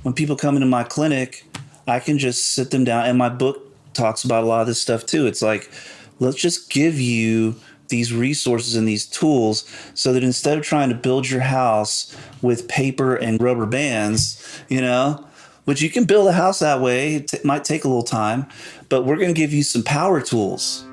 when people come into my clinic, I can just sit them down, and my book talks about a lot of this stuff too. It's like, let's just give you these resources and these tools so that instead of trying to build your house with paper and rubber bands, which you can build a house that way, it might take a little time, but we're going to give you some power tools.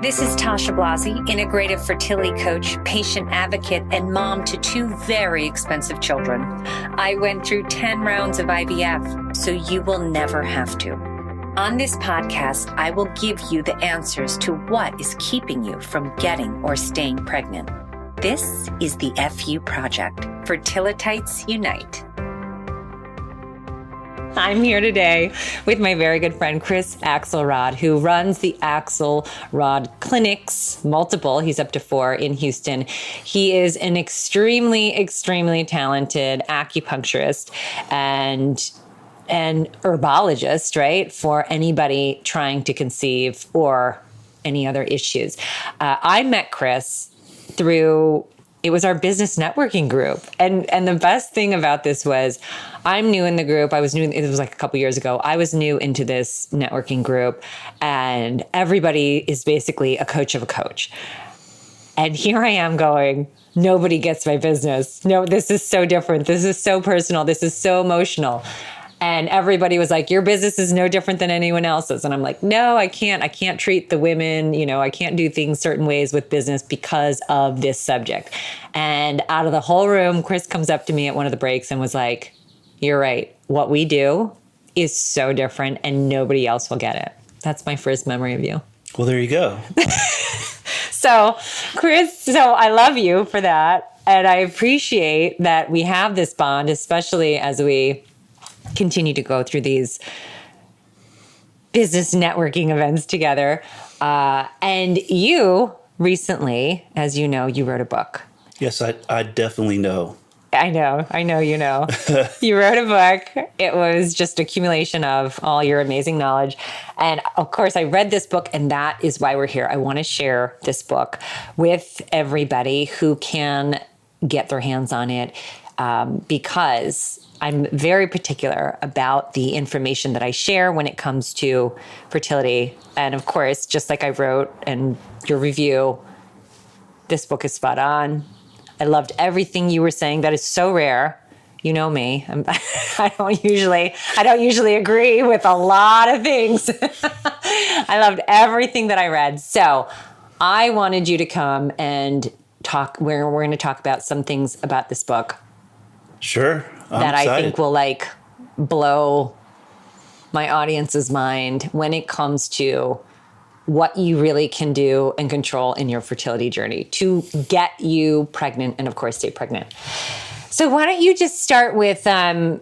This is Tasha Blasi, integrative fertility coach, patient advocate, and mom to 2 very expensive children. I went through 10 rounds of IVF, so you will never have to. On this podcast, I will give you the answers to what is keeping you from getting or staying pregnant. This is the FU Project. Fertilitites Unite. I'm here today with my very good friend, Chris Axelrad, who runs the Axelrad Clinics, multiple, he's up to 4 in Houston. He is an extremely, extremely talented acupuncturist and herbologist, right? For anybody trying to conceive or any other issues. I met Chris through, it was our business networking group. And the best thing about this was I'm new in the group. It was like a couple years ago. I was new into this networking group, and everybody is basically a coach of a coach. And here I am going, nobody gets my business. No, this is so different. This is so personal. This is so emotional. And everybody was like, your business is no different than anyone else's. And I'm like, no, I can't treat the women, I can't do things certain ways with business because of this subject. And out of the whole room, Chris comes up to me at one of the breaks and was like, you're right. What we do is so different and nobody else will get it. That's my first memory of you. Well, there you go. So, Chris, I love you for that. And I appreciate that we have this bond, especially as we continue to go through these business networking events together. And you recently, as you know, you wrote a book. Yes, I definitely know. I know you know. You wrote a book. It was just accumulation of all your amazing knowledge. And of course, I read this book, and that is why we're here. I want to share this book with everybody who can get their hands on it, because I'm very particular about the information that I share when it comes to fertility. And of course, just like I wrote in your review, this book is spot on. I loved everything you were saying. That is so rare. You know me. I don't usually agree with a lot of things. I loved everything that I read. So I wanted you to come and talk. We're going to talk about some things about this book. Sure. That I think will blow my audience's mind when it comes to what you really can do and control in your fertility journey to get you pregnant and, of course, stay pregnant. So why don't you just start with kind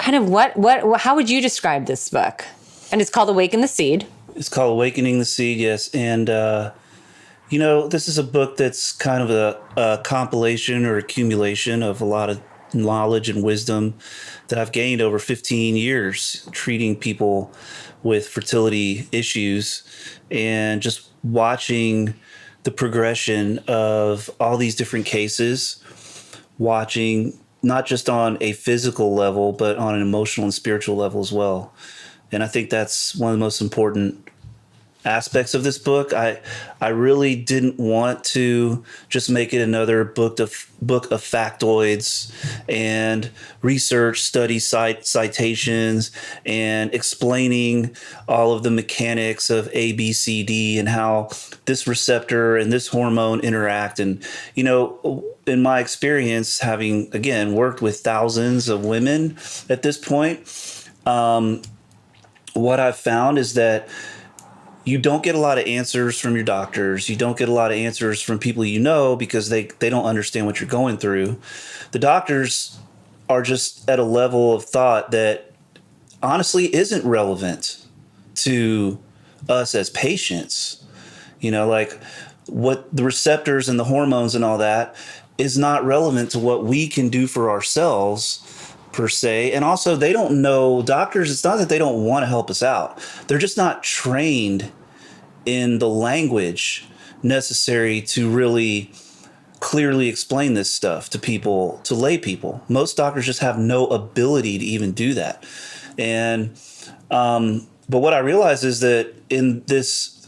of how would you describe this book? And it's called Awaken the Seed. It's called Awakening the Seed, yes. And, this is a book that's kind of a compilation or accumulation of a lot of knowledge and wisdom that I've gained over 15 years treating people with fertility issues, and just watching the progression of all these different cases, watching not just on a physical level, but on an emotional and spiritual level as well. And I think that's one of the most important aspects of this book. I really didn't want to just make it another book of factoids and research study citations and explaining all of the mechanics of A, B, C, D and how this receptor and this hormone interact. And, in my experience, having, again, worked with thousands of women at this point, what I've found is that you don't get a lot of answers from your doctors. You don't get a lot of answers from people because they don't understand what you're going through. The doctors are just at a level of thought that honestly isn't relevant to us as patients. What the receptors and the hormones and all that is not relevant to what we can do for ourselves per se. And also, they don't know, doctors, it's not that they don't want to help us out. They're just not trained in the language necessary to really clearly explain this stuff to people, to lay people. Most doctors just have no ability to even do that. And, but what I realized is that in this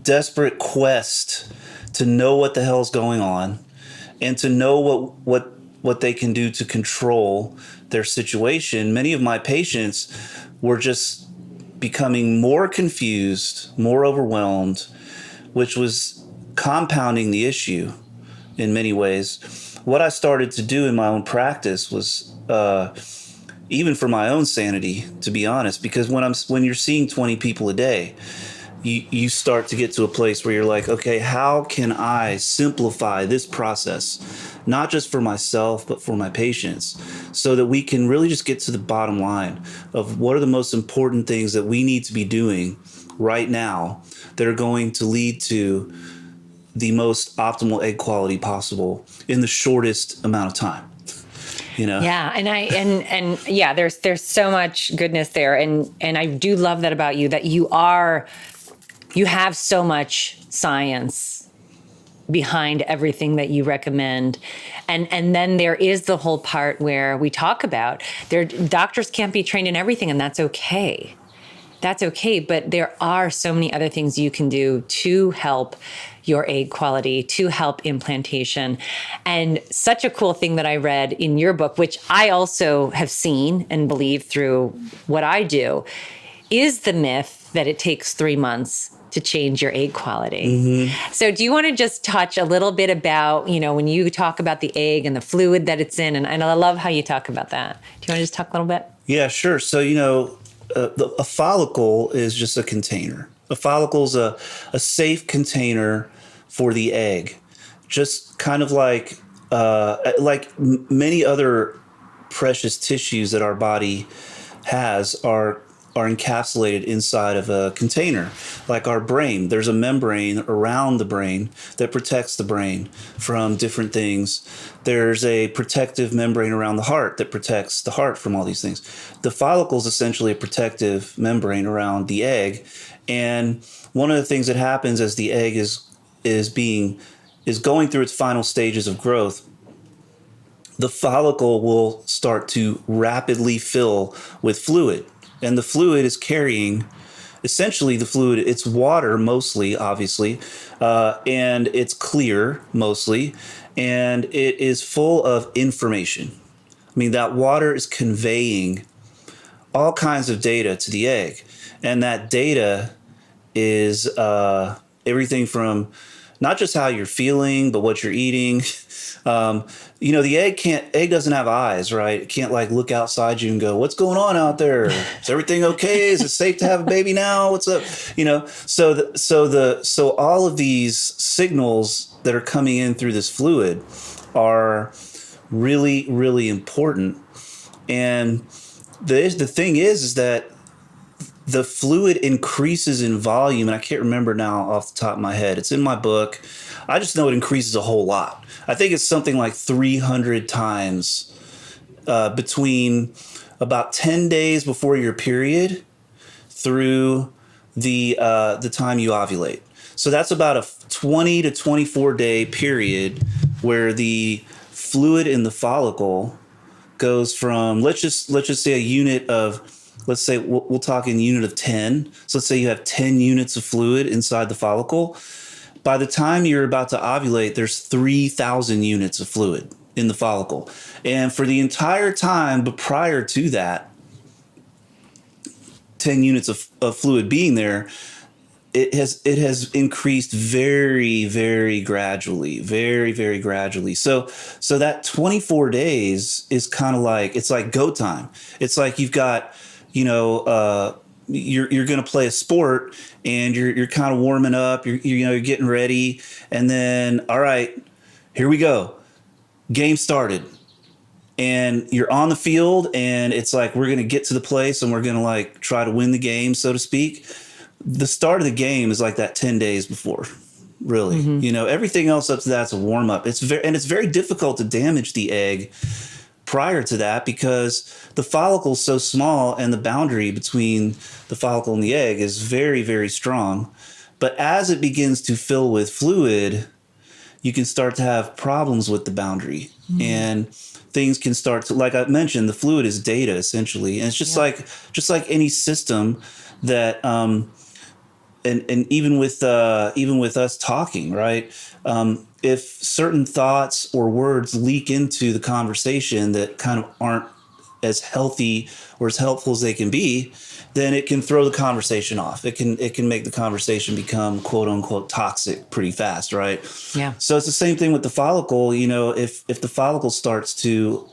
desperate quest to know what the hell's going on and to know what they can do to control their situation, many of my patients were just becoming more confused, more overwhelmed, which was compounding the issue in many ways. What I started to do in my own practice was, even for my own sanity, to be honest, because when you're seeing 20 people a day, you start to get to a place where you're like, okay, how can I simplify this process, not just for myself, but for my patients, so that we can really just get to the bottom line of what are the most important things that we need to be doing right now that are going to lead to the most optimal egg quality possible in the shortest amount of time. Yeah. And yeah, there's so much goodness there. And I do love that about you, that you have so much science behind everything that you recommend. And then there is the whole part where we talk about doctors can't be trained in everything, and that's okay. That's okay. But there are so many other things you can do to help your egg quality, to help implantation. And such a cool thing that I read in your book, which I also have seen and believe through what I do, is the myth that it takes 3 months to change your egg quality. Mm-hmm. So do you want to just touch a little bit about, when you talk about the egg and the fluid that it's in, and I love how you talk about that. Do you want to just talk a little bit? Yeah, sure. So, a follicle is just a container. A follicle is a safe container for the egg, just kind of like many other precious tissues that our body has are encapsulated inside of a container. Like our brain, there's a membrane around the brain that protects the brain from different things. There's a protective membrane around the heart that protects the heart from all these things. The follicle is essentially a protective membrane around the egg. And one of the things that happens as the egg is going through its final stages of growth, the follicle will start to rapidly fill with fluid. And the fluid is carrying, essentially the fluid, it's water mostly, obviously, and it's clear mostly, and it is full of information. I mean, that water is conveying all kinds of data to the egg. And that data is everything from not just how you're feeling, but what you're eating. The egg doesn't have eyes, right? It can't look outside you and go, what's going on out there? Is everything okay? Is it safe to have a baby now? What's up? So all of these signals that are coming in through this fluid are really, really important. And the thing is that the fluid increases in volume, and I can't remember now off the top of my head. It's in my book. I just know it increases a whole lot. I think it's something like 300 times between about 10 days before your period through the time you ovulate. So that's about a 20 to 24 day period where the fluid in the follicle goes from, let's just say a unit of, let's say we'll talk in unit of 10. So let's say you have 10 units of fluid inside the follicle. By the time you're about to ovulate, there's 3,000 units of fluid in the follicle. And for the entire time, but prior to that, 10 units of fluid being there, it has increased very, very gradually, very, very gradually. So that 24 days is kind of like, it's like go time. It's like you've got, you're going to play a sport and you're kind of warming up, you're getting ready, and then, all right, here we go. Game started. And you're on the field and it's like, we're going to get to the place and we're going to try to win the game, so to speak. The start of the game is like that 10 days before, really. Mm-hmm. Everything else up to that's a warm up. It's very difficult to damage the egg prior to that because the follicle is so small and the boundary between the follicle and the egg is very, very strong. But as it begins to fill with fluid, you can start to have problems with the boundary, and things can start to, like I mentioned, the fluid is data essentially. And it's just like any system that, and even with us talking, right? If certain thoughts or words leak into the conversation that kind of aren't as healthy or as helpful as they can be, then it can throw the conversation off. It can make the conversation become quote unquote toxic pretty fast, right? Yeah. So it's the same thing with the follicle. You know, if the follicle starts to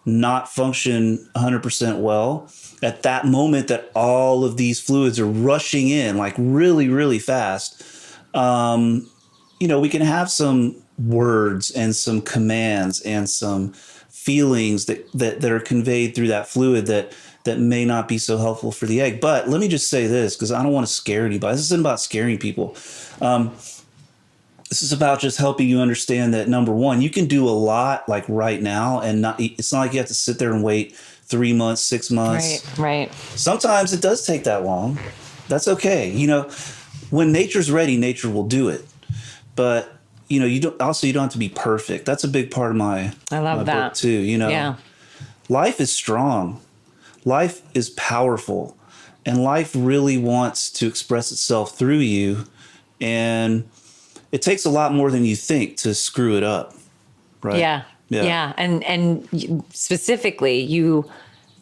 not function 100% well, at that moment that all of these fluids are rushing in like really, really fast, you know, we can have some words and some commands and some feelings that are conveyed through that fluid that may not be so helpful for the egg. But let me just say this, because I don't want to scare anybody. This isn't about scaring people. This is about just helping you understand that, number one, you can do a lot like right now, and it's not like you have to sit there and wait 3 months, 6 months. Right. Sometimes it does take that long. That's okay. You know, when nature's ready, nature will do it. But you know, you don't have to be perfect. That's a big part of my book too. You know, life is strong, life is powerful, and life really wants to express itself through you. And it takes a lot more than you think to screw it up, right? Yeah. And specifically,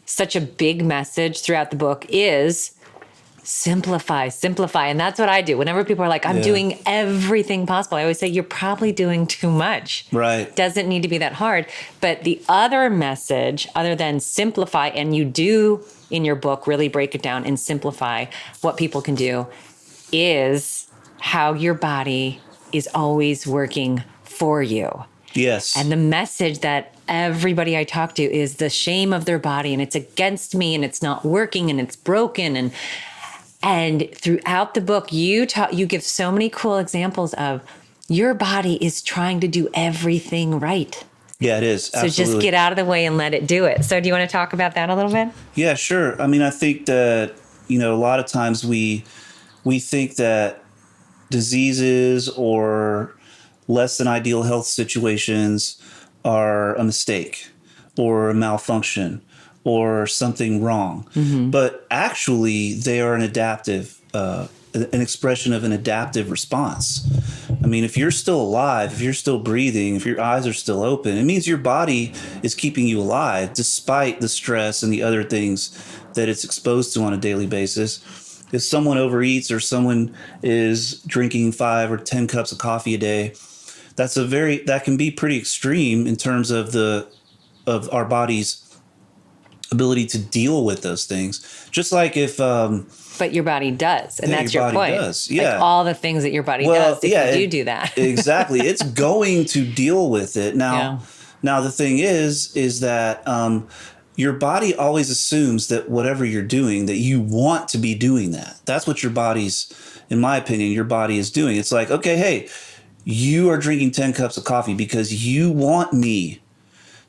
such a big message throughout the book is simplify. And that's what I do. Whenever people are like, I'm doing everything possible, I always say, you're probably doing too much. Right. Doesn't need to be that hard. But the other message, other than simplify, and you do in your book really break it down and simplify what people can do, is how your body is always working for you. Yes. And the message that everybody I talk to is the shame of their body, and it's against me, and it's not working, and it's broken. And throughout the book, you give so many cool examples of your body is trying to do everything right. Yeah, it is. Absolutely. So just get out of the way and let it do it. So do you want to talk about that a little bit? Yeah, sure. I mean, I think that, you know, a lot of times we think that diseases or less than ideal health situations are a mistake or a malfunction or something wrong. Mm-hmm. But actually, they are an expression of an adaptive response. I mean, if you're still alive, if you're still breathing, if your eyes are still open, it means your body is keeping you alive despite the stress and the other things that it's exposed to on a daily basis. If someone overeats or someone is drinking 5 or 10 cups of coffee a day, that can be pretty extreme in terms of our body's ability to deal with those things. Just like if but your body does, and that's your point. Does. Yeah. Like all the things that your body does if you do that. Exactly. It's going to deal with it. Now the thing is that your body always assumes that whatever you're doing, that you want to be doing that. That's what your body's, in my opinion, your body is doing. It's like, okay, hey, you are drinking 10 cups of coffee because you want me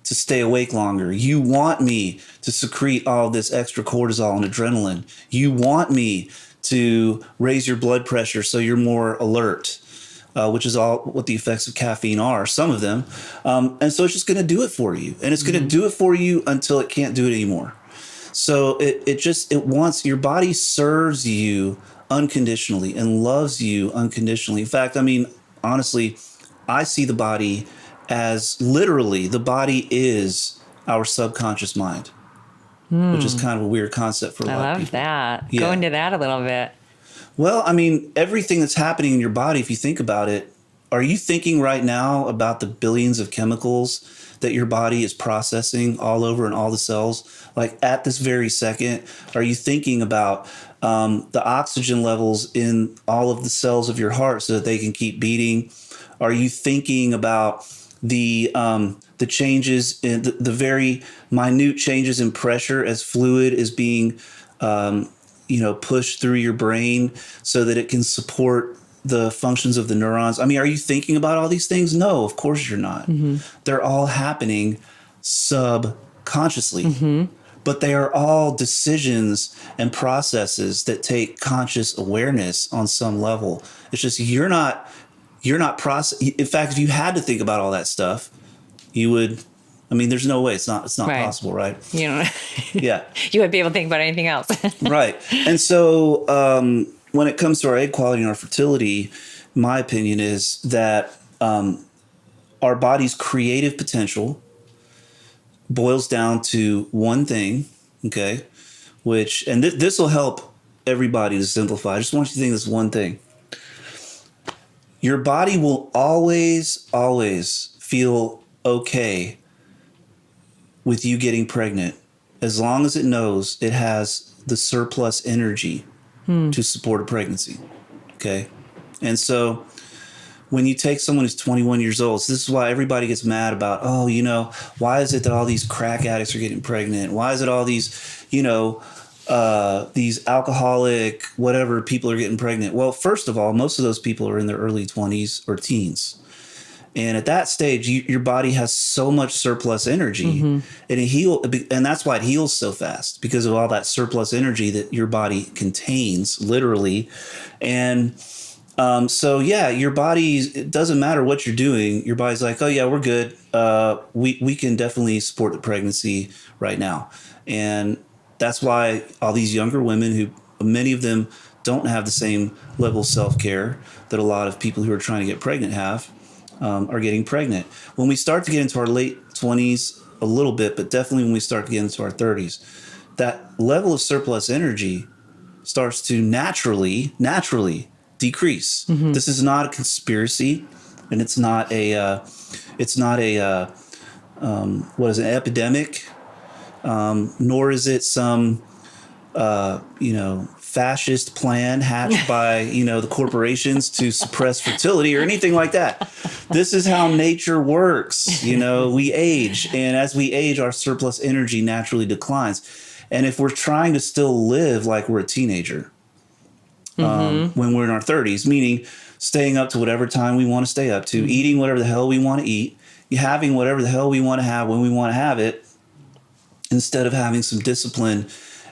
to stay awake longer. You want me to secrete all this extra cortisol and adrenaline. You want me to raise your blood pressure so you're more alert, which is all what the effects of caffeine are, some of them. And so it's just going to do it for you. And it's going to do it for you until it can't do it anymore. So it wants, your body serves you unconditionally and loves you unconditionally. In fact, I mean, honestly, I see the body as literally, the body is our subconscious mind, which is kind of a weird concept for a lot of people. I love that. Yeah. Go into that a little bit. Well, I mean, everything that's happening in your body, if you think about it, are you thinking right now about the billions of chemicals that your body is processing all over in all the cells? Like at this very second, are you thinking about the oxygen levels in all of the cells of your heart so that they can keep beating? Are you thinking about the changes in the very minute changes in pressure as fluid is being pushed through your brain so that it can support the functions of the neurons? I mean, are you thinking about all these things? No, of course you're not. Mm-hmm. They're all happening subconsciously, mm-hmm. but they are all decisions and processes that take conscious awareness on some level. It's just you're not you're not in fact, if you had to think about all that stuff, you would, I mean, there's no way it's not Right. possible, right? You know, Yeah. you wouldn't be able to think about anything else. Right. And so when it comes to our egg quality and our fertility, my opinion is that our body's creative potential boils down to one thing, okay, which, and this will help everybody to simplify. I just want you to think this one thing. Your body will always, always feel okay with you getting pregnant as long as it knows it has the surplus energy to support a pregnancy. Okay. And so when you take someone who's 21 years old, so this is why everybody gets mad about, oh, you know, why is it that all these crack addicts are getting pregnant? Why is it all these, you know, these alcoholic, whatever people are getting pregnant? Well, first of all, most of those people are in their early 20s or teens. And at that stage, your body has so much surplus energy, and that's why it heals so fast, because of all that surplus energy that your body contains, literally. And so, yeah, your body, it doesn't matter what you're doing. Your body's like, oh, yeah, we're good. We can definitely support the pregnancy right now. And that's why all these younger women, who many of them don't have the same level of self-care that a lot of people who are trying to get pregnant have, are getting pregnant. When we start to get into our late 20s, a little bit, but definitely when we start to get into our 30s, that level of surplus energy starts to naturally decrease. This is not a conspiracy, and it's not a what is it, an epidemic, nor is it some fascist plan hatched by the corporations to suppress fertility or anything like that. This is how nature works. We age, and as we age, our surplus energy naturally declines. And if we're trying to still live like we're a teenager, when we're in our 30s, meaning staying up to whatever time we want to stay up to, eating whatever the hell we want to eat, having whatever the hell we want to have when we want to have it, instead of having some discipline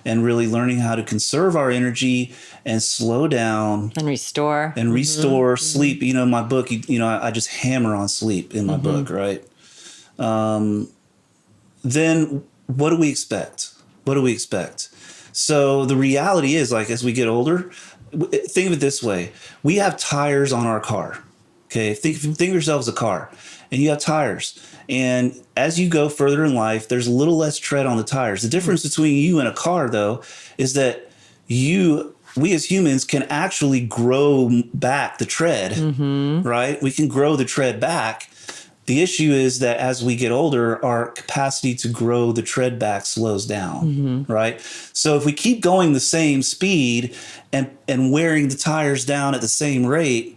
and really learning how to conserve our energy and slow down and restore sleep. My book, I just hammer on sleep in my book, right? Then what do we expect? So the reality is, like, as we get older, think of it this way. We have tires on our car. Okay. Think of yourself as a car, and you have tires. And as you go further in life, there's a little less tread on the tires. The difference between you and a car, though, is that we as humans can actually grow back the tread, right? We can grow the tread back. The issue is that as we get older, our capacity to grow the tread back slows down, right? So if we keep going the same speed and wearing the tires down at the same rate,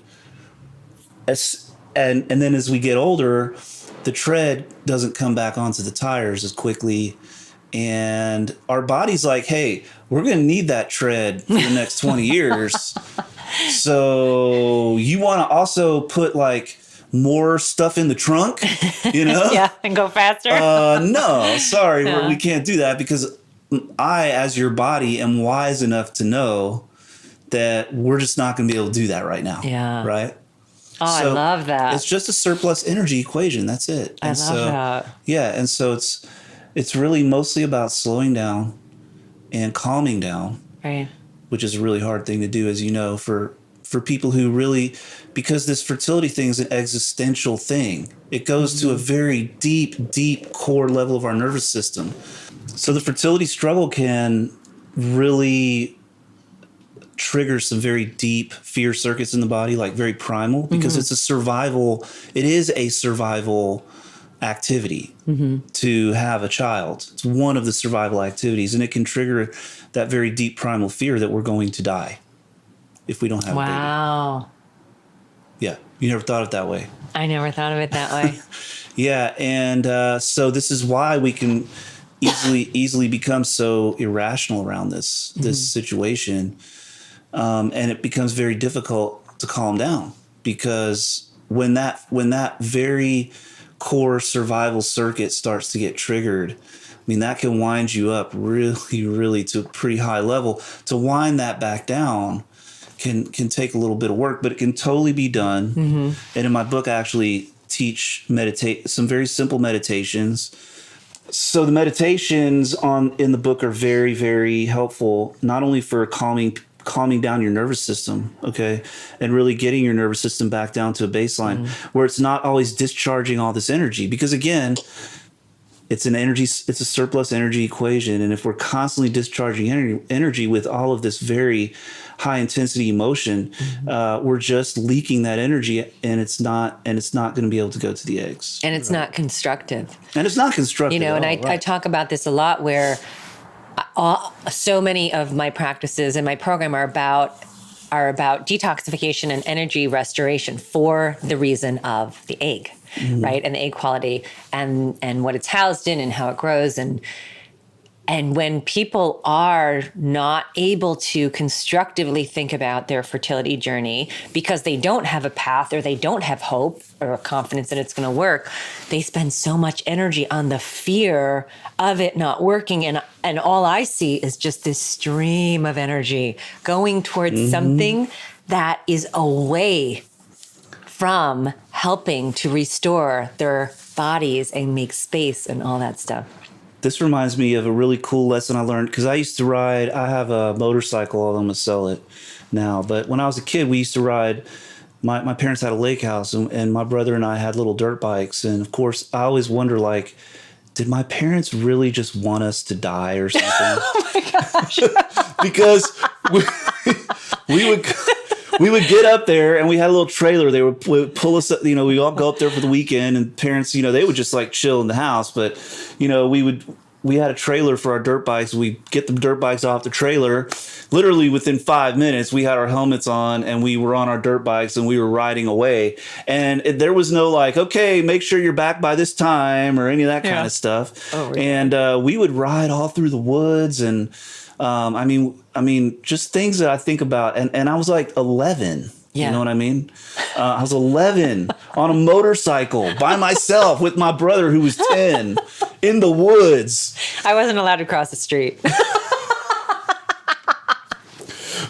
and then as we get older, the tread doesn't come back onto the tires as quickly. And our body's like, hey, we're going to need that tread for the next 20 years. So you want to also put like more stuff in the trunk, Yeah, and go faster. No, sorry, we can't do that, because I, as your body, am wise enough to know that we're just not going to be able to do that right now. Yeah. Right. Oh, so I love that. It's just a surplus energy equation. That's it. I love that. Yeah. And so it's really mostly about slowing down and calming down, right? Which is a really hard thing to do, as you know, for people who really, because this fertility thing is an existential thing. It goes to a very deep core level of our nervous system. So the fertility struggle can really trigger some very deep fear circuits in the body, like very primal, because it is a survival activity to have a child. It's one of the survival activities, and it can trigger that very deep primal fear that we're going to die if we don't have a baby. Wow. Yeah. You never thought of it that way. I never thought of it that way. Yeah. And so this is why we can easily become so irrational around this situation. And it becomes very difficult to calm down, because when that very core survival circuit starts to get triggered, I mean, that can wind you up really to a pretty high level. To wind that back down can take a little bit of work, but it can totally be done. And in my book, I actually teach some very simple meditations. So the meditations in the book are very, very helpful, not only for calming down your nervous system, okay, and really getting your nervous system back down to a baseline where it's not always discharging all this energy. Because again, it's a surplus energy equation. And if we're constantly discharging energy with all of this very high intensity emotion, we're just leaking that energy, and it's not going to be able to go to the eggs. And it's not constructive. And it's not constructive. You know, and all, I talk about this a lot, where so many of my practices in my program are about detoxification and energy restoration for the reason of the egg, right? And the egg quality and what it's housed in and how it grows. And when people are not able to constructively think about their fertility journey because they don't have a path, or they don't have hope or confidence that it's going to work, they spend so much energy on the fear of it not working. And all I see is just this stream of energy going towards something that is away from helping to restore their bodies and make space and all that stuff. This reminds me of a really cool lesson I learned, because I used to ride. I have a motorcycle, although I'm going to sell it now. But when I was a kid, we used to ride. My parents had a lake house, and my brother and I had little dirt bikes. And of course, I always wonder, like, did my parents really just want us to die or something? Oh my gosh. Because we would get up there, and we had a little trailer. They would pull us up, we all go up there for the weekend, and parents, they would just like chill in the house. But, we had a trailer for our dirt bikes. We get the dirt bikes off the trailer. Literally within 5 minutes, we had our helmets on, and we were on our dirt bikes, and we were riding away. And there was no like, okay, make sure you're back by this time, or any of that kind of stuff. Oh, really? And we would ride all through the woods, and I mean, just things that I think about. And I was like 11. Yeah. You know what I mean? I was 11 on a motorcycle by myself with my brother, who was 10, in the woods. I wasn't allowed to cross the street.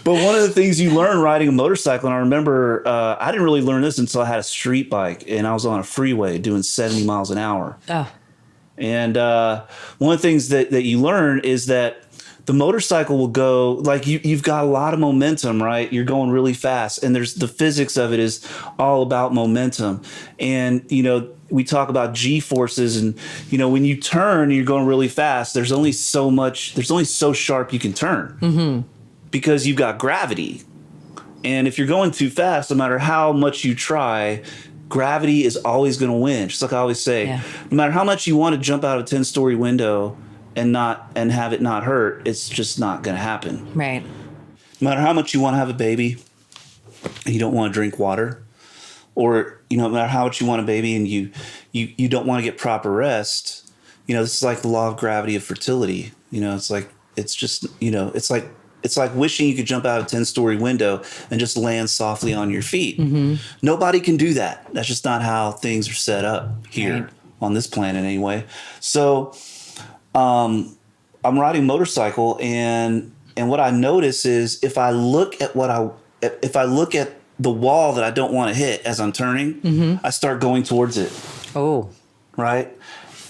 But one of the things you learn riding a motorcycle, and I remember I didn't really learn this until I had a street bike, and I was on a freeway doing 70 miles an hour. Oh. And one of the things that you learn is that the motorcycle will go, like, you've got a lot of momentum, right? You're going really fast. And there's the physics of it is all about momentum. And, we talk about G forces, and, when you turn and you're going really fast, there's only so sharp you can turn because you've got gravity. And if you're going too fast, no matter how much you try, gravity is always going to win. Just like I always say, no matter how much you want to jump out of a 10-story window and have it not hurt, it's just not going to happen. Right. No matter how much you want to have a baby and you don't want to drink water, or, no matter how much you want a baby and you don't want to get proper rest, this is like the law of gravity of fertility. It's like wishing you could jump out of a 10-story window and just land softly on your feet. Nobody can do that. That's just not how things are set up here on this planet anyway. So, I'm riding a motorcycle, and what I notice is if I look at the wall that I don't want to hit as I'm turning, I start going towards it. Oh, right.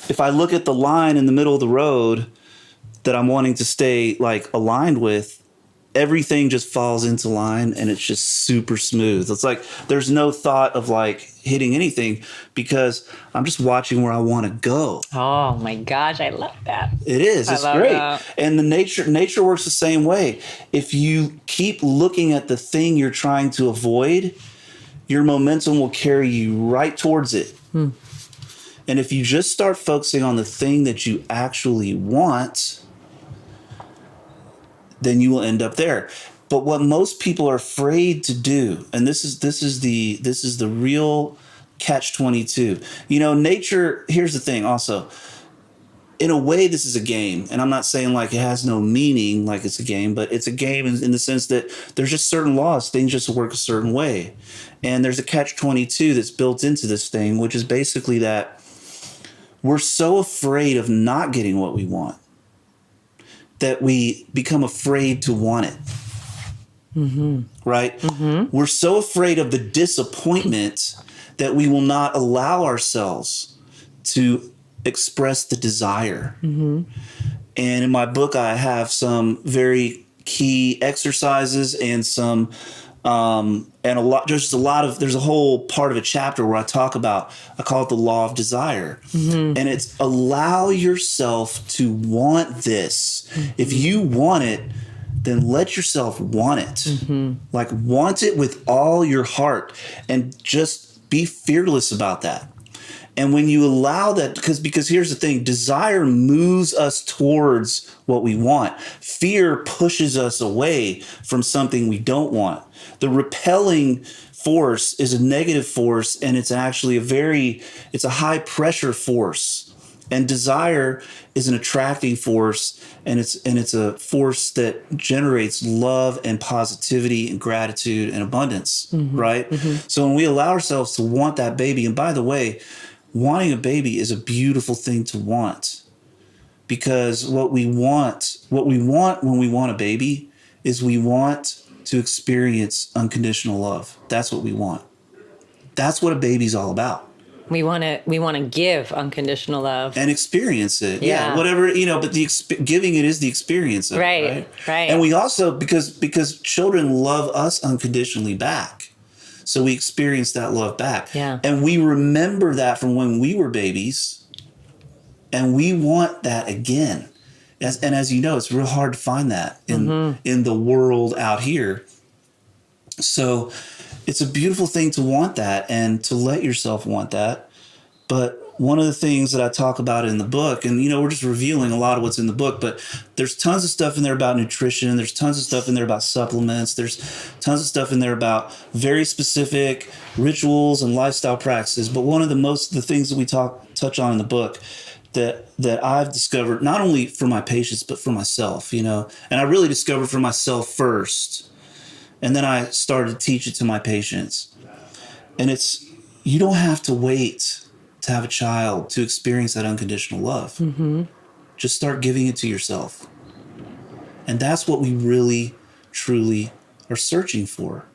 If I look at the line in the middle of the road that I'm wanting to stay like aligned with, everything just falls into line, and it's just super smooth. It's like there's no thought of like hitting anything because I'm just watching where I want to go. Oh my gosh, I love that. It is. It's great. That. And the nature works the same way. If you keep looking at the thing you're trying to avoid, your momentum will carry you right towards it. And if you just start focusing on the thing that you actually want, then you will end up there. But what most people are afraid to do, and this is the real catch-22. Nature, here's the thing also. In a way, this is a game. And I'm not saying like it has no meaning like it's a game, but it's a game in the sense that there's just certain laws. Things just work a certain way. And there's a catch-22 that's built into this thing, which is basically that we're so afraid of not getting what we want that we become afraid to want it. right? We're so afraid of the disappointment that we will not allow ourselves to express the desire. And in my book, I have some very key exercises and some and there's a whole part of a chapter where I talk about, I call it the law of desire. And it's allow yourself to want this. If you want it, then let yourself want it. Like, want it with all your heart and just be fearless about that. And when you allow that, because here's the thing, desire moves us towards what we want. Fear pushes us away from something we don't want. The repelling force is a negative force, and it's actually it's a high pressure force. And desire is an attracting force, and it's a force that generates love and positivity and gratitude and abundance, right? So when we allow ourselves to want that baby, and by the way, wanting a baby is a beautiful thing to want, because what we want when we want a baby is we want to experience unconditional love. That's what we want. That's what a baby's all about. We want to give unconditional love and experience it. Yeah. Whatever, but giving it is the experience of it, right. And we also, because children love us unconditionally back. So we experience that love back. Yeah. And we remember that from when we were babies, and we want that again. As you know, it's real hard to find that in the world out here. So it's a beautiful thing to want that and to let yourself want that. But one of the things that I talk about in the book, and we're just revealing a lot of what's in the book, but there's tons of stuff in there about nutrition. There's tons of stuff in there about supplements. There's tons of stuff in there about very specific rituals and lifestyle practices. But one of the things that we touch on in the book that I've discovered, not only for my patients, but for myself, and I really discovered for myself first. And then I started to teach it to my patients. And you don't have to wait to have a child to experience that unconditional love. Just start giving it to yourself. And that's what we really, truly are searching for.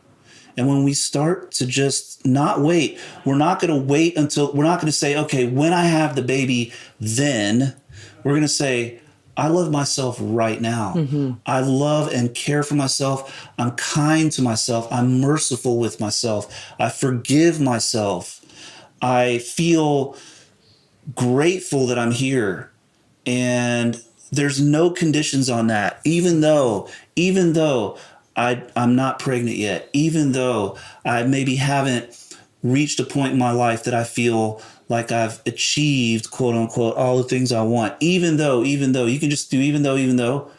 And when we start to just not wait, we're not going to say, okay, when I have the baby, then we're going to say, I love myself right now. I love and care for myself. I'm kind to myself. I'm merciful with myself. I forgive myself. I feel grateful that I'm here. And there's no conditions on that. Even though I'm not pregnant yet, even though I maybe haven't reached a point in my life that I feel like I've achieved, quote unquote, all the things I want, even though, you can just do even though,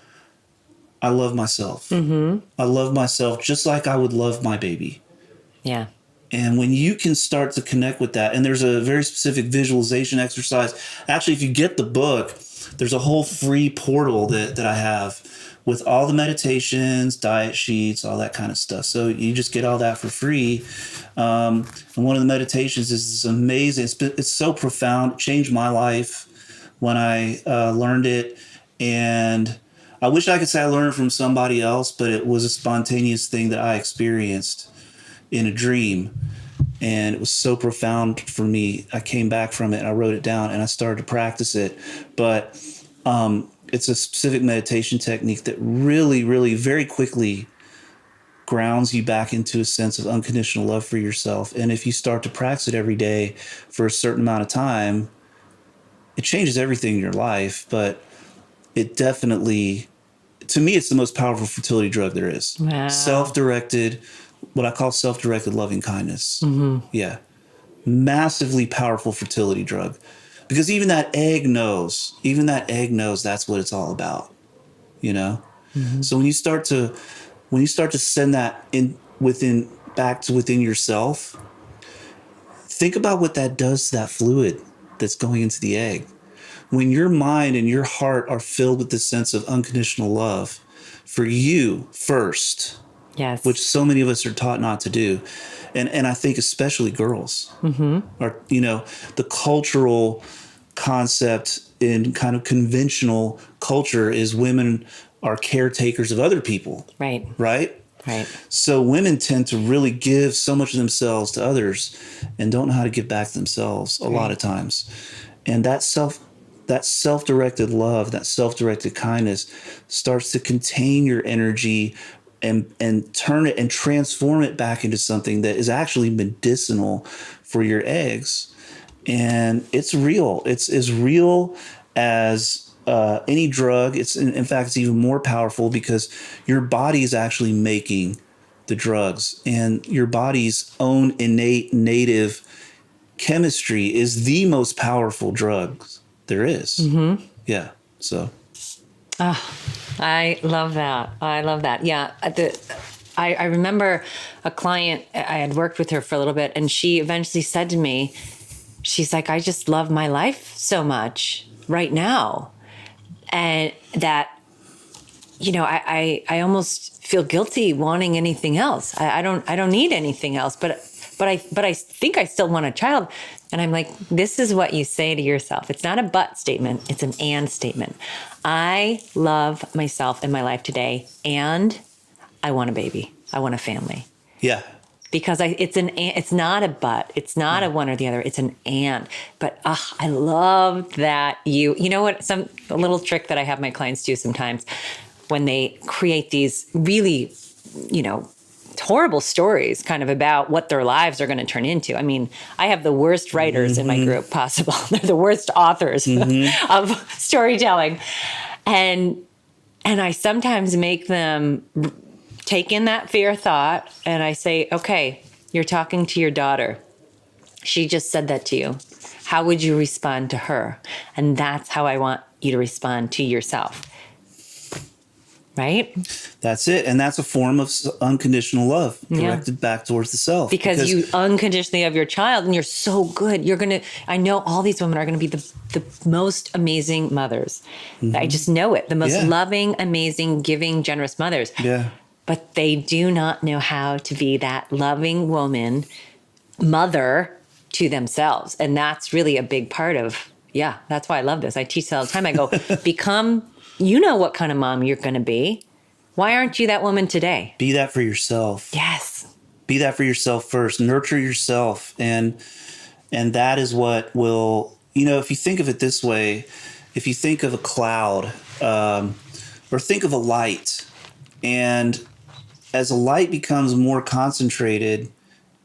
I love myself. I love myself just like I would love my baby. Yeah. And when you can start to connect with that, and there's a very specific visualization exercise. Actually, if you get the book, there's a whole free portal that I have with all the meditations, diet sheets, all that kind of stuff. So you just get all that for free. And one of the meditations is this amazing. It's so profound. It changed my life when I learned it. And I wish I could say I learned it from somebody else, but it was a spontaneous thing that I experienced in a dream. And it was so profound for me. I came back from it and I wrote it down and I started to practice it. But it's a specific meditation technique that really, really very quickly grounds you back into a sense of unconditional love for yourself. And if you start to practice it every day for a certain amount of time, it changes everything in your life. But it definitely, to me, it's the most powerful fertility drug there is. Wow. Self-directed, what I call self-directed loving kindness. Yeah. Massively powerful fertility drug. Because even that egg knows that's what it's all about, So when you start to send that back to within yourself, think about what that does to that fluid that's going into the egg. When your mind and your heart are filled with this sense of unconditional love for you first, yes, which so many of us are taught not to do. And I think especially girls are, the cultural concept in kind of conventional culture is women are caretakers of other people. Right. Right. Right. So women tend to really give so much of themselves to others and don't know how to give back to themselves a lot of times. And that self-directed love, that self-directed kindness starts to contain your energy and turn it and transform it back into something that is actually medicinal for your eggs. And it's real. It's as real as any drug. It's in fact, it's even more powerful because your body is actually making the drugs, and your body's own innate native chemistry is the most powerful drug there is. Mm-hmm. Yeah. So. I love that. I love that. Yeah. I remember a client, I had worked with her for a little bit, and she eventually said to me, she's like, I just love my life so much right now. And that, I almost feel guilty wanting anything else. I don't need anything else, but I think I still want a child. And I'm like, this is what you say to yourself. It's not a but statement. It's an and statement. I love myself and my life today, and I want a baby. I want a family. Yeah. Because it's not a but, it's not a one or the other, it's an and. But I love that you know what, a little trick that I have my clients do sometimes when they create these really, horrible stories kind of about what their lives are going to turn into. I mean, I have the worst writers in my group possible. They're the worst authors of storytelling. And I sometimes make them take in that fear thought, and I say, okay, you're talking to your daughter. She just said that to you. How would you respond to her? And that's how I want you to respond to yourself. Right? That's it. And that's a form of unconditional love directed back towards the self. Because you unconditionally have your child, and you're so good. I know all these women are going to be the most amazing mothers. I just know it. The most loving, amazing, giving, generous mothers. Yeah. But they do not know how to be that loving woman, mother to themselves. And that's really a big part of, that's why I love this. I teach all the time. I go, you know what kind of mom you're going to be. Why aren't you that woman today? Be that for yourself. Yes. Be that for yourself first. Nurture yourself. And that is what will, if you think of it this way, if you think of a cloud, or think of a light, and as a light becomes more concentrated,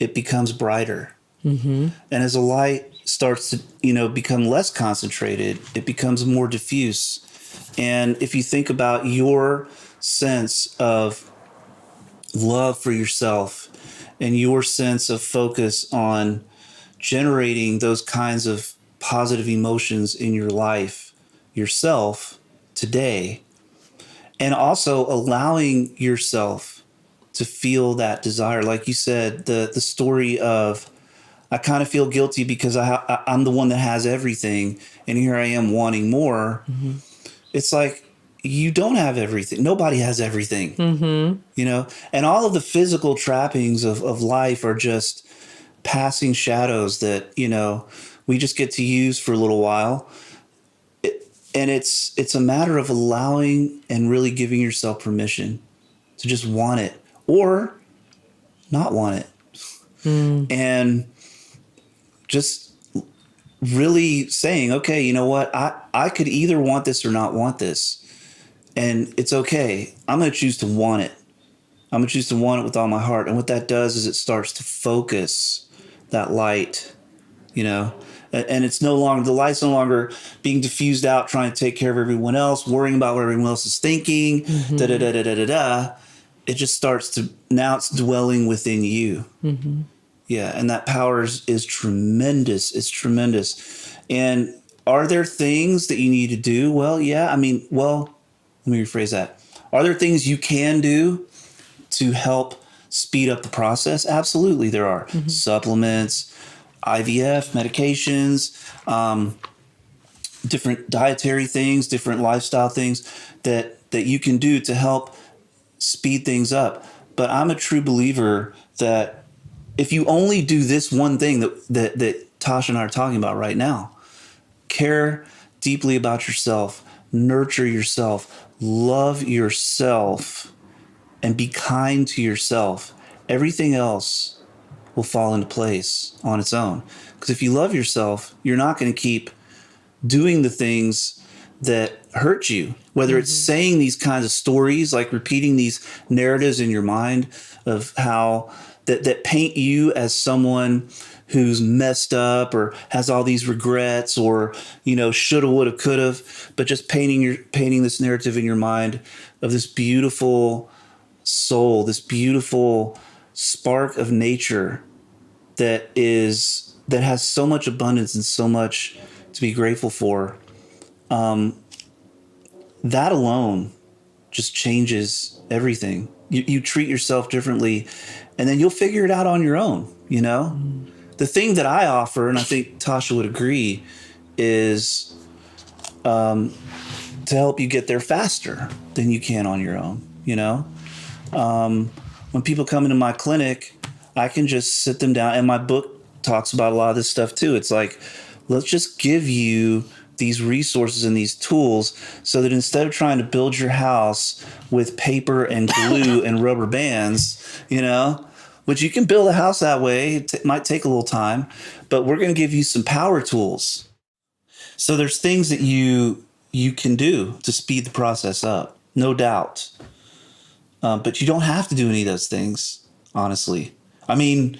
it becomes brighter. Mm-hmm. And as a light starts to, become less concentrated, it becomes more diffuse. And if you think about your sense of love for yourself and your sense of focus on generating those kinds of positive emotions in your life, yourself today, and also allowing yourself to feel that desire. Like you said, the story of, I kind of feel guilty because I'm the one that has everything, and here I am wanting more. Mm-hmm. It's like, you don't have everything. Nobody has everything, and all of the physical trappings of life are just passing shadows that, we just get to use for a little while. And it's a matter of allowing and really giving yourself permission to just want it or not want it. And just really saying, okay, you know what? I could either want this or not want this. And it's okay. I'm going to choose to want it. I'm going to choose to want it with all my heart. And what that does is it starts to focus that light, and it's no longer, the light's no longer being diffused out, trying to take care of everyone else, worrying about what everyone else is thinking, It just starts to, now it's dwelling within you. Mm-hmm. Yeah. And that power is tremendous. It's tremendous. And are there things that you need to do? Well, yeah. Let me rephrase that. Are there things you can do to help speed up the process? Absolutely, there are. Mm-hmm. Supplements, IVF, medications, different dietary things, different lifestyle things that you can do to help speed things up. But I'm a true believer that if you only do this one thing that Tasha and I are talking about right now, care deeply about yourself, nurture yourself, love yourself, and be kind to yourself, everything else will fall into place on its own. Because if you love yourself, you're not going to keep doing the things that hurt you, whether it's saying these kinds of stories, like repeating these narratives in your mind of how that paint you as someone who's messed up or has all these regrets or, shoulda, woulda, coulda, but just painting this narrative in your mind of this beautiful soul, this beautiful spark of nature that has so much abundance and so much to be grateful for. That alone just changes everything. You treat yourself differently, and then you'll figure it out on your own, The thing that I offer, and I think Tasha would agree, is to help you get there faster than you can on your own, When people come into my clinic, I can just sit them down, and my book talks about a lot of this stuff too. It's like, let's just give you these resources and these tools so that instead of trying to build your house with paper and glue and rubber bands, which you can build a house that way, it might take a little time, but we're going to give you some power tools. So there's things that you can do to speed the process up, no doubt. But you don't have to do any of those things, honestly. I mean,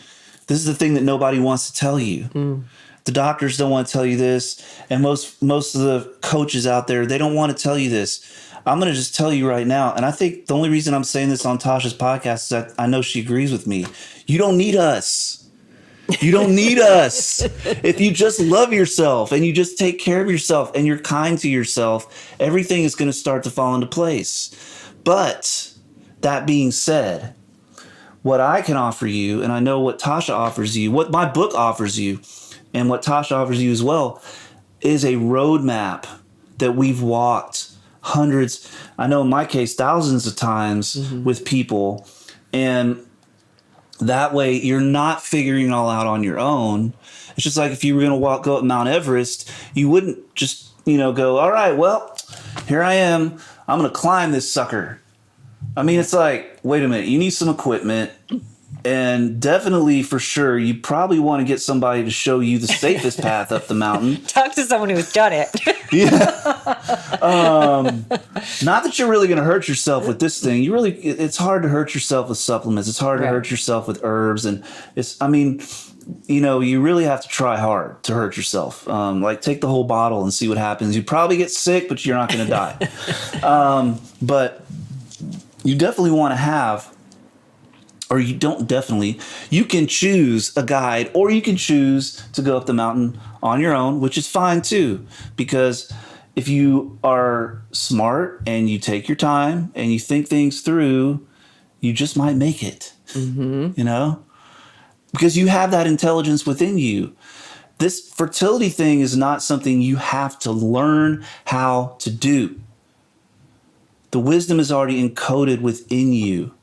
this is the thing that nobody wants to tell you. The doctors don't want to tell you this. And most of the coaches out there, they don't want to tell you this. I'm going to just tell you right now. And I think the only reason I'm saying this on Tasha's podcast is that I know she agrees with me. You don't need us. You don't need us. If you just love yourself and you just take care of yourself and you're kind to yourself, everything is going to start to fall into place. But that being said, what I can offer you, and I know what Tasha offers you, what my book offers you, and what Tasha offers you as well, is a roadmap that we've walked hundreds, I know in my case, thousands of times with people. And that way you're not figuring it all out on your own. It's just like if you were going to go up Mount Everest, you wouldn't just, go, all right, well, here I am. I'm going to climb this sucker. I mean, it's like, wait a minute, you need some equipment. And definitely, for sure, you probably want to get somebody to show you the safest path up the mountain. Talk to someone who's done it. Not that you're really going to hurt yourself with this thing. It's hard to hurt yourself with supplements. It's hard to hurt yourself with herbs. And you really have to try hard to hurt yourself. Like take the whole bottle and see what happens. You probably get sick, but you're not going to die. But you definitely want to have, or you don't definitely, you can choose a guide, or you can choose to go up the mountain on your own, which is fine too. Because if you are smart and you take your time and you think things through, you just might make it, because you have that intelligence within you. This fertility thing is not something you have to learn how to do. The wisdom is already encoded within you.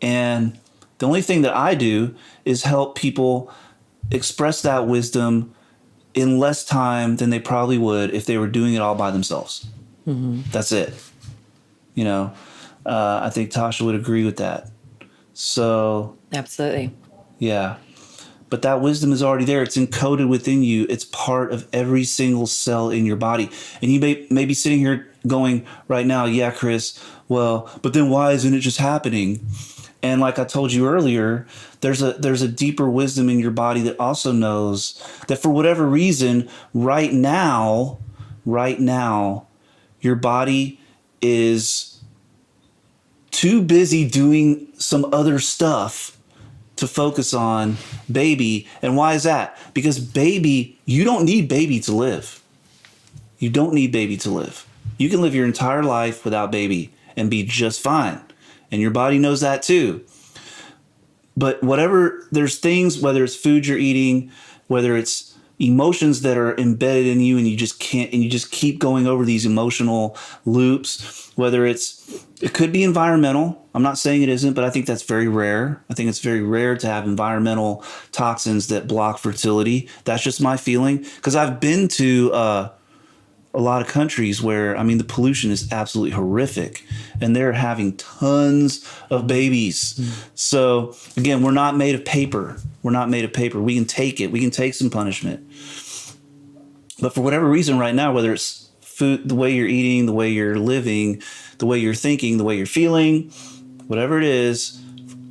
And the only thing that I do is help people express that wisdom in less time than they probably would if they were doing it all by themselves. That's it. I think Tasha would agree with that. So Absolutely. Yeah. But that wisdom is already there. It's encoded within you. It's part of every single cell in your body. And you may be sitting here going right now, yeah, Chris, well, but then why isn't it just happening? And like I told you earlier, there's a deeper wisdom in your body that also knows that for whatever reason, right now, your body is too busy doing some other stuff to focus on baby. And why is that? Because baby, you don't need baby to live. You don't need baby to live. You can live your entire life without baby and be just fine. And your body knows that too. But there's things, whether it's food you're eating, whether it's emotions that are embedded in you and you just keep going over these emotional loops, whether it could be environmental. I'm not saying it isn't, but I think that's very rare. I think it's very rare to have environmental toxins that block fertility. That's just my feeling. Because I've been to a lot of countries where, I mean, the pollution is absolutely horrific and they're having tons of babies. So again, we're not made of paper. We're not made of paper. We can take it. We can take some punishment. But for whatever reason right now, whether it's food, the way you're eating, the way you're living, the way you're thinking, the way you're feeling, whatever it is,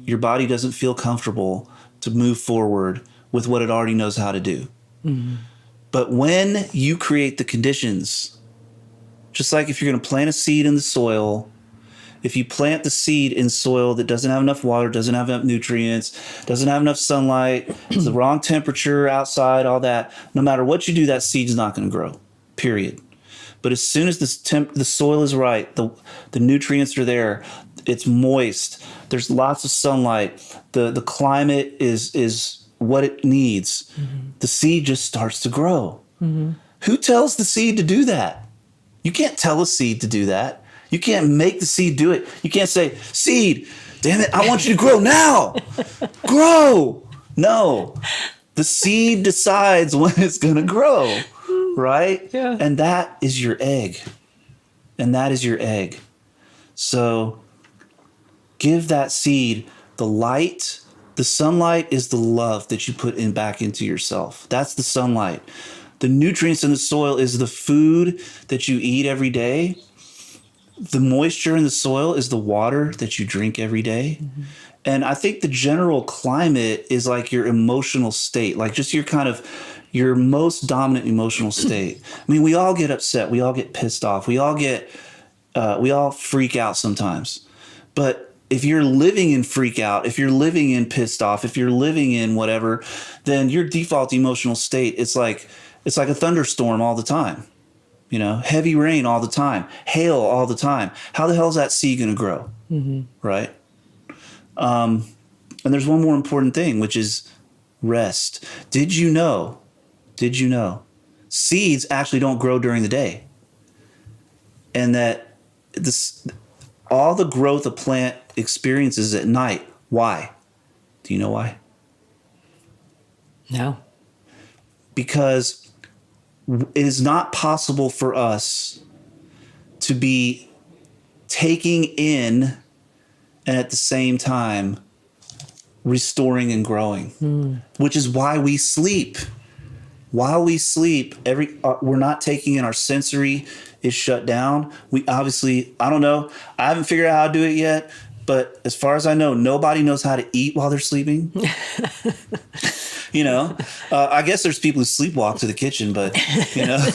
your body doesn't feel comfortable to move forward with what it already knows how to do. But when you create the conditions, just like if you're going to plant a seed in the soil, if you plant the seed in soil that doesn't have enough water, doesn't have enough nutrients, doesn't have enough sunlight, it's the wrong temperature outside, all that, no matter what you do, that seed's not going to grow, period. But as soon as the soil is right, the nutrients are there, it's moist, there's lots of sunlight, the climate is what it needs, the seed just starts to grow. Who tells the seed to do that? You can't tell a seed to do that. You can't make the seed do it. You can't say, seed, damn it, I want you to grow now. Grow. No. The seed decides when it's going to grow, right? Yeah. And that is your egg. And that is your egg. So give that seed the light. The sunlight is the love that you put in back into yourself. That's the sunlight. The nutrients in the soil is the food that you eat every day. The moisture in the soil is the water that you drink every day. And I think the general climate is like your emotional state, like just your most dominant emotional state. I mean, we all get upset. We all get pissed off. We all freak out sometimes. But if you're living in freak out, if you're living in pissed off, if you're living in whatever, then your default emotional state, it's like a thunderstorm all the time, you know, heavy rain all the time, hail all the time. How the hell is that seed going to grow? Right? And there's one more important thing, which is rest. Did you know seeds actually don't grow during the day? And that all the growth a plant experiences at night. Why? Do you know why? No. Because it is not possible for us to be taking in and at the same time restoring and growing, which is why we sleep. While we sleep, we're not taking in, our sensory is shut down. We obviously, I don't know, I haven't figured out how to do it yet, but as far as I know, nobody knows how to eat while they're sleeping. You know, I guess there's people who sleepwalk to the kitchen, but, you know,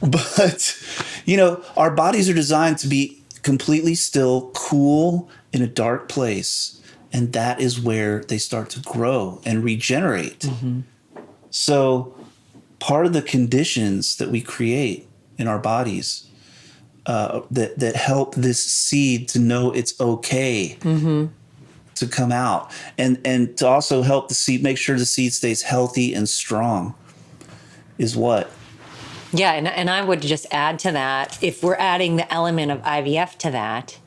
but, you know, our bodies are designed to be completely still, cool in a dark place. And that is where they start to grow and regenerate. So part of the conditions that we create in our bodies that help this seed to know it's okay to come out, and to also help the seed, make sure the seed stays healthy and strong, is what? Yeah, and I would just add to that, if we're adding the element of IVF to that,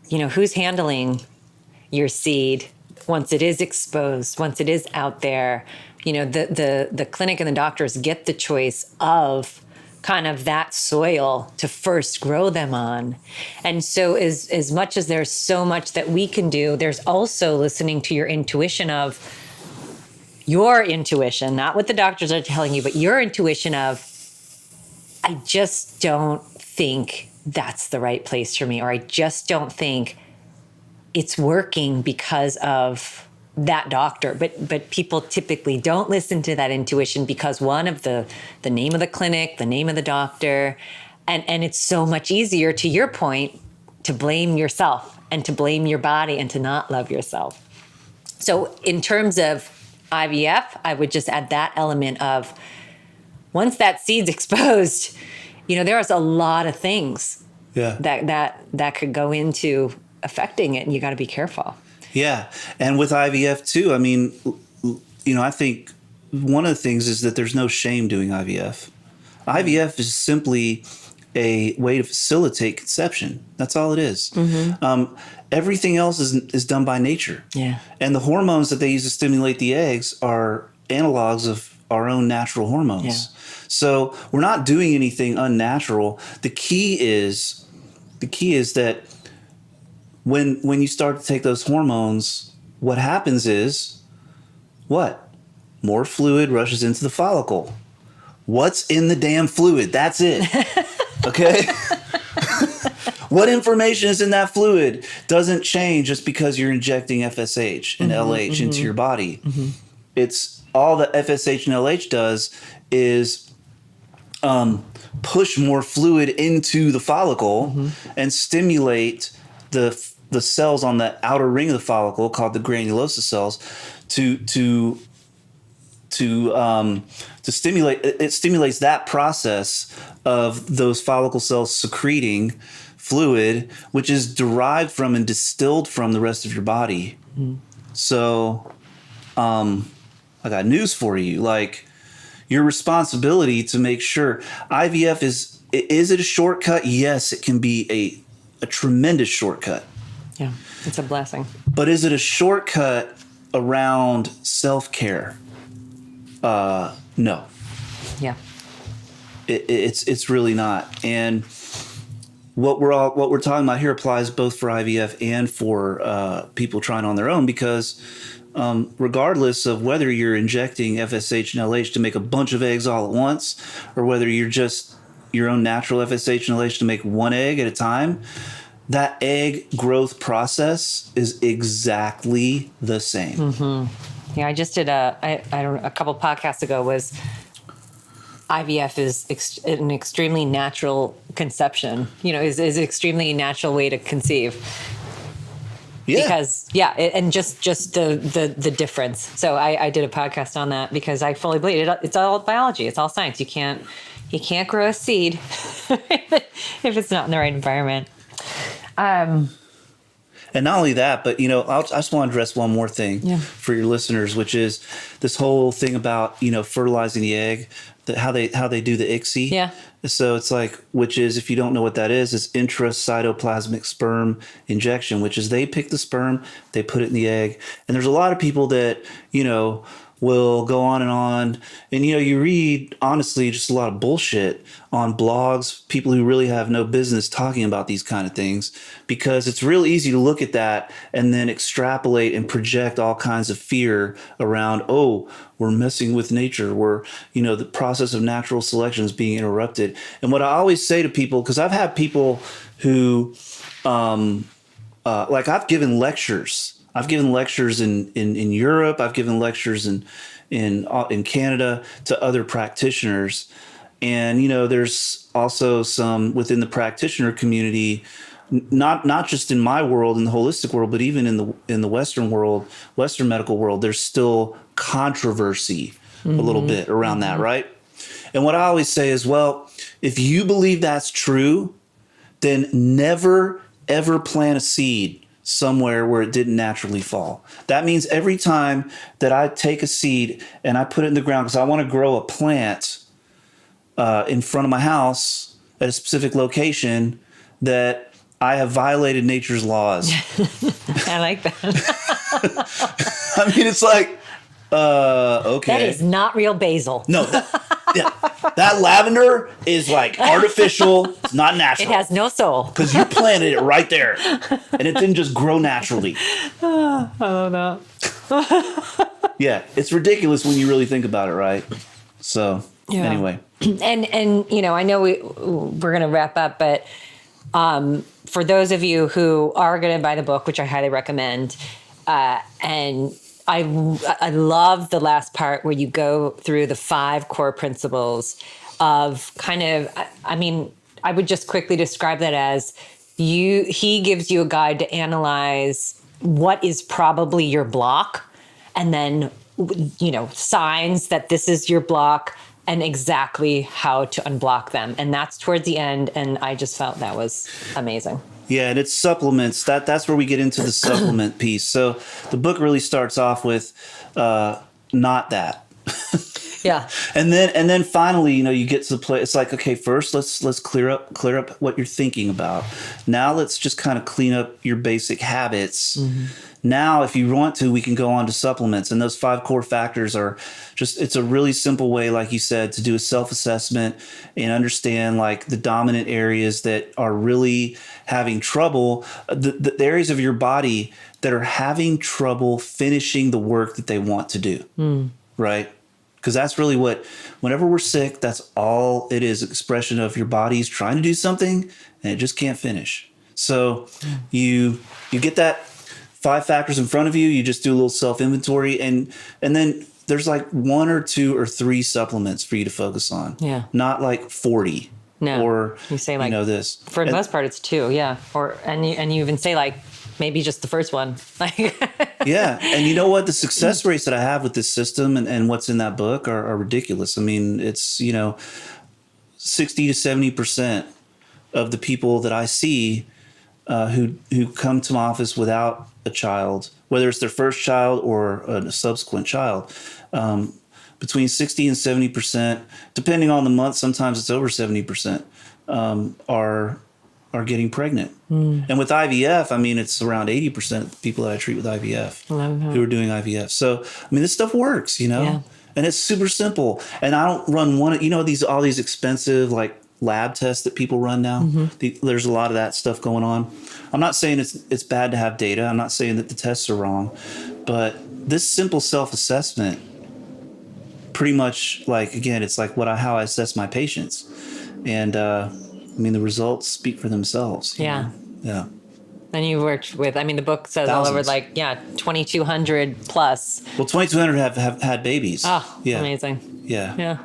you know, who's handling your seed once it is exposed, once it is out there? You know, the clinic and the doctors get the choice of kind of that soil to first grow them on. And so as much as there's so much that we can do, there's also listening to your intuition, not what the doctors are telling you, but your intuition of, I just don't think that's the right place for me, or I just don't think it's working because of that doctor. But people typically don't listen to that intuition because, one, of the name of the clinic, the name of the doctor, and it's so much easier, to your point, to blame yourself and to blame your body and to not love yourself. So in terms of IVF, I would just add that element of, once that seed's exposed, you know, there's a lot of things that could go into affecting it, and you got to be careful. Yeah. And with IVF too, I mean, you know, I think one of the things is that there's no shame doing IVF. IVF is simply a way to facilitate conception. That's all it is. Everything else is done by nature. Yeah. And the hormones that they use to stimulate the eggs are analogs of our own natural hormones. Yeah. So we're not doing anything unnatural. The key is that when you start to take those hormones, what happens is what? More fluid rushes into the follicle. What's in the damn fluid? That's it. Okay? What information is in that fluid doesn't change just because you're injecting FSH and LH into your body. It's all that FSH and LH does is push more fluid into the follicle and stimulate the cells on the outer ring of the follicle, called the granulosa cells, to stimulate. It stimulates that process of those follicle cells secreting fluid, which is derived from and distilled from the rest of your body. So I got news for you. Like, your responsibility to make sure IVF is it a shortcut? Yes, it can be a tremendous shortcut. Yeah, it's a blessing. But is it a shortcut around self-care? No. Yeah. It's really not. And what we're talking about here applies both for IVF and for people trying on their own, because regardless of whether you're injecting FSH and LH to make a bunch of eggs all at once, or whether you're just your own natural FSH and LH to make one egg at a time, that egg growth process is exactly the same. Yeah, I just did a couple podcasts ago was IVF is an extremely natural conception, is an extremely natural way to conceive. Yeah. Because and just the difference. So I did a podcast on that because I fully believe it. It's all biology. It's all science. You can't grow a seed if it's not in the right environment. And not only that, but I just want to address one more thing for your listeners, which is this whole thing about fertilizing the egg, how they do the ICSI. Yeah. So it's like, which is, if you don't know what that is intracytoplasmic sperm injection, which is they pick the sperm, they put it in the egg, and there's a lot of people that will go on, and you read, honestly, just a lot of bullshit on blogs, people who really have no business talking about these kind of things, because it's real easy to look at that and then extrapolate and project all kinds of fear around, we're messing with nature, we're the process of natural selection is being interrupted. And what I always say to people, because I've had people who I've given lectures in Europe. I've given lectures in Canada to other practitioners, and there's also some within the practitioner community, not just in my world, in the holistic world, but even in the Western world, Western medical world. There's still controversy a little bit around that, right? And what I always say is, well, if you believe that's true, then never ever plant a seed somewhere where it didn't naturally fall. That means every time that I take a seed and I put it in the ground because I want to grow a plant in front of my house at a specific location, that I have violated nature's laws. I like that. I mean, it's like, okay. That is not real basil. No, that lavender is like artificial. It's not natural. It has no soul. Because you planted it right there, and it didn't just grow naturally. I don't know. Yeah, it's ridiculous when you really think about it, right? So anyway, and I know we're gonna wrap up, but for those of you who are gonna buy the book, which I highly recommend, and I love the last part where you go through the 5 core principles of I would just quickly describe that as he gives you a guide to analyze what is probably your block, and then, signs that this is your block and exactly how to unblock them. And that's towards the end. And I just felt that was amazing. Yeah, and it's supplements. That's where we get into the supplement piece. So the book really starts off with not that. Yeah. And then finally, you get to the place. It's like, okay, first let's clear up what you're thinking about. Now let's just kind of clean up your basic habits. Now, if you want to, we can go on to supplements. And those 5 core factors are it's a really simple way, like you said, to do a self-assessment and understand like the dominant areas that are really having trouble, the areas of your body that are having trouble finishing the work that they want to do. Right? Because that's really whenever we're sick, that's all it is, expression of your body's trying to do something and it just can't finish. So you get that 5 factors in front of you, you just do a little self-inventory and then there's like 1 or 2 or 3 supplements for you to focus on. Yeah. Not like 40. No. Or you say like this. For the most part it's 2, yeah. And you even say like maybe just the first one. Yeah. And you know what? The success rates that I have with this system and what's in that book are ridiculous. I mean, it's, 60 to 70% of the people that I see who come to my office without a child, whether it's their first child or a subsequent child, between 60 and 70%, depending on the month, sometimes it's over 70%, are getting pregnant. And with IVF, I mean, it's around 80% of the people that I treat with IVF who are doing IVF. So, I mean, this stuff works, Yeah. And it's super simple. And I don't run all these expensive like lab tests that people run now. There's a lot of that stuff going on. I'm not saying it's bad to have data. I'm not saying that the tests are wrong, but this simple self-assessment, pretty much like, again, it's like how I assess my patients. And, I mean, the results speak for themselves. Yeah. Yeah. And you worked with, I mean, the book says Thousands. all over 2,200 plus. Well, 2,200 have had babies. Oh, yeah. Amazing. Yeah. Yeah.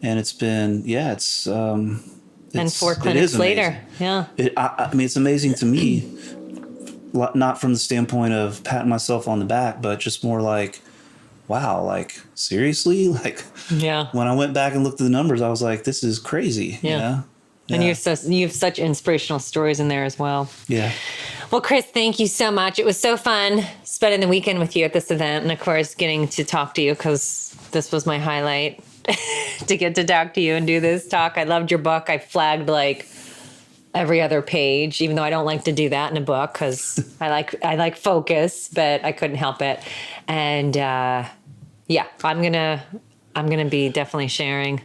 And it's been, it's and 4 clinics later. Yeah. I mean, it's amazing to me, not from the standpoint of patting myself on the back, but just more like, wow, like seriously? Like, yeah. When I went back and looked at the numbers, I was like, this is crazy. Yeah. And you have such inspirational stories in there as well. Yeah. Well, Chris, thank you so much. It was so fun spending the weekend with you at this event. And of course, getting to talk to you because this was my highlight to get to talk to you and do this talk. I loved your book. I flagged like every other page, even though I don't like to do that in a book because I like focus, but I couldn't help it. And I'm gonna be definitely sharing.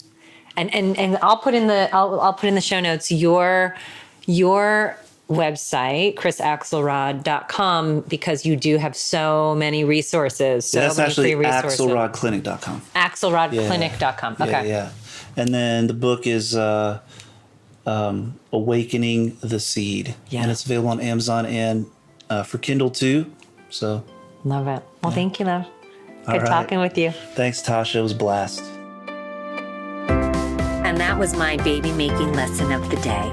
And I'll put in the show notes your website, chrisaxelrod.com, because you do have so many resources. That's actually axelradclinic.com. Axelradclinic.com. Okay. Yeah. And then the book is Awakening the Seed. Yeah. And it's available on Amazon and for Kindle too. So love it. Well, thank you, love. Good talking with you. Thanks, Tasha. It was a blast. And that was my baby making lesson of the day.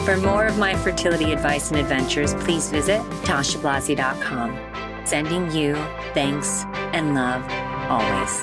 For more of my fertility advice and adventures, please visit tashablasi.com. Sending you thanks and love always.